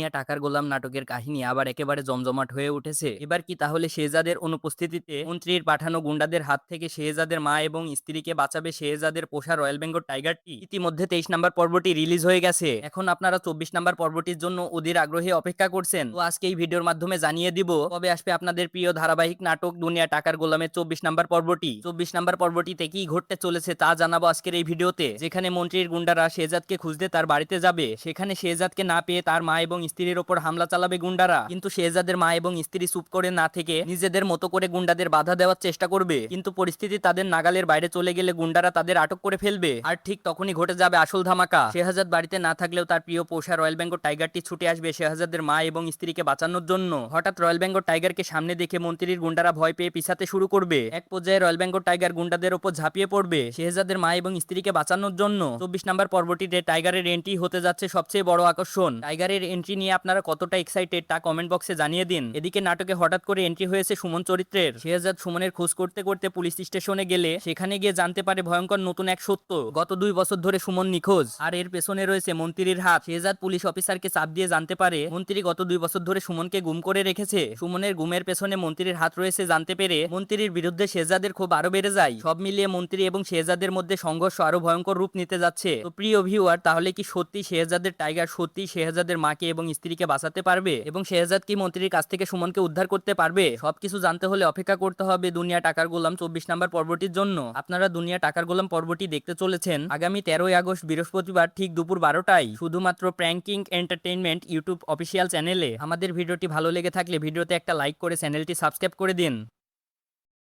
দুনিয়া টাকার গোলাম নাটকের কাহিনী আবার একেবারে জমজমাট হয়ে উঠেছে। এবার কি তাহলে শেহজাদের অনুপস্থিতিতে মন্ত্রীর পাঠানো গুন্ডাদের হাত থেকে শেহজাদের মা এবং স্ত্রীকে বাঁচাবে শেহজাদের পোষা রয়্যাল বেঙ্গল টাইগারটি? ইতিমধ্যে 23 নাম্বার পর্বটি রিলিজ হয়ে গেছে। এখন আপনারা 24 নাম্বার পর্বটির জন্য অধীর আগ্রহে অপেক্ষা করছেন। তো আজকে এই ভিডিওর মাধ্যমে জানিয়ে দিব কবে আসবে আপনাদের প্রিয় ধারাবাহিক নাটক দুনিয়া টাকার গোলামের 24 নাম্বার পর্বটি। 24 নাম্বার পর্বটিতে কি ঘটতে চলেছে তা জানাবো আজকের এই ভিডিওতে। যেখানে মন্ত্রীর গুন্ডারা শেহজাদকে খুঁজতে তার বাড়িতে যাবে, সেখানে শেহজাদকে না পেয়ে তার মা এবং স্ত্রীর ওপর হামলা চালাবে গুন্ডারা। কিন্তু শেহজাদের মা এবং স্ত্রী চুপ করে না থেকে নিজেদের মতো করে গুন্ডাদের বাধা দেওয়ার চেষ্টা করবে। কিন্তু পরিস্থিতি তাদের নাগালের বাইরে চলে গেলে গুন্ডারা তাদের আটক করে ফেলবে। আর ঠিক তখনই ঘটে যাবে আসল ধামাকা। শেহজাদ বাড়িতে না থাকলেও তার প্রিয় পোষা রয়্যাল বেঙ্গল টাইগারটি ছুটে আসবে শেহজাদের মা এবং স্ত্রীকে বাঁচানোর জন্য। হঠাৎ রয়্যাল বেঙ্গল টাইগারকে সামনে দেখে মন্ত্রীর গুন্ডারা ভয় পেয়ে পিছাতে শুরু করবে। এক পর্যায়ে রয়্যাল বেঙ্গল টাইগার গুন্ডাদের ওপর ঝাঁপিয়ে পড়বে শেহজাদের মা এবং স্ত্রীকে বাঁচানোর জন্য। 24 নাম্বার পর্বটিতে টাইগারের এন্ট্রি হতে যাচ্ছে সবচেয়ে বড় আকর্ষণ। টাইগারের এন্ট্রি নিয়ে আপনারা কতটা এক্সাইটেড তা কমেন্ট বক্সে জানিয়ে দিন। এদিকে নাটকে হঠাৎ করে এন্ট্রি হয়েছে সুমন চরিত্রের। শেহজাদ সুমনের খোঁজ করতে করতে পুলিশ স্টেশনে গেলে সেখানে গিয়ে জানতে পারে ভয়ঙ্কর নতুন এক সত্য। গত 2 বছর ধরে সুমন নিখোঁজ, আর এর পেছনে রয়েছে মন্ত্রীর হাত। শেহজাদ পুলিশ অফিসারকে চাপ দিয়ে জানতে পারে মন্ত্রী গত 2 বছর ধরে সুমনকে গুম করে রেখেছে। সুমনের গুমের পেছনে মন্ত্রীর হাত রয়েছে জানতে পেরে মন্ত্রীর বিরুদ্ধে শেহজাদের ক্ষোভ আরো বেড়ে যায়। সব মিলিয়ে মন্ত্রী এবং শেহজাদের মধ্যে সংঘর্ষ আরো ভয়ঙ্কর রূপ নিতে যাচ্ছে। তো প্রিয় ভিউয়ার, তাহলে কি সত্যি শেহজাদের টাইগার সত্যি শেহজাদের মাকে এবং স্ত্রীকে বাঁচাতে পারবে, এবং শেহজাদ কি মন্ত্রীর কাছ থেকে সুমনকে উদ্ধার করতে পারবে? সবকিছু জানতে হলে অপেক্ষা করতে হবে দুনিয়া টাকার গোলাম 24 নাম্বার পর্বটির জন্য। আপনারা দুনিয়া টাকার গোলাম পর্বটি দেখতে চলেছেন আগামী 13ই আগস্ট বৃহস্পতিবার ঠিক দুপুর 12টায় শুধুমাত্র প্র্যাঙ্কিং এন্টারটেইনমেন্ট ইউটিউব অফিসিয়াল চ্যানেলে। আমাদের ভিডিওটি ভালো লেগে থাকলে ভিডিওতে একটা লাইক করে চ্যানেলটি সাবস্ক্রাইব করে দিন।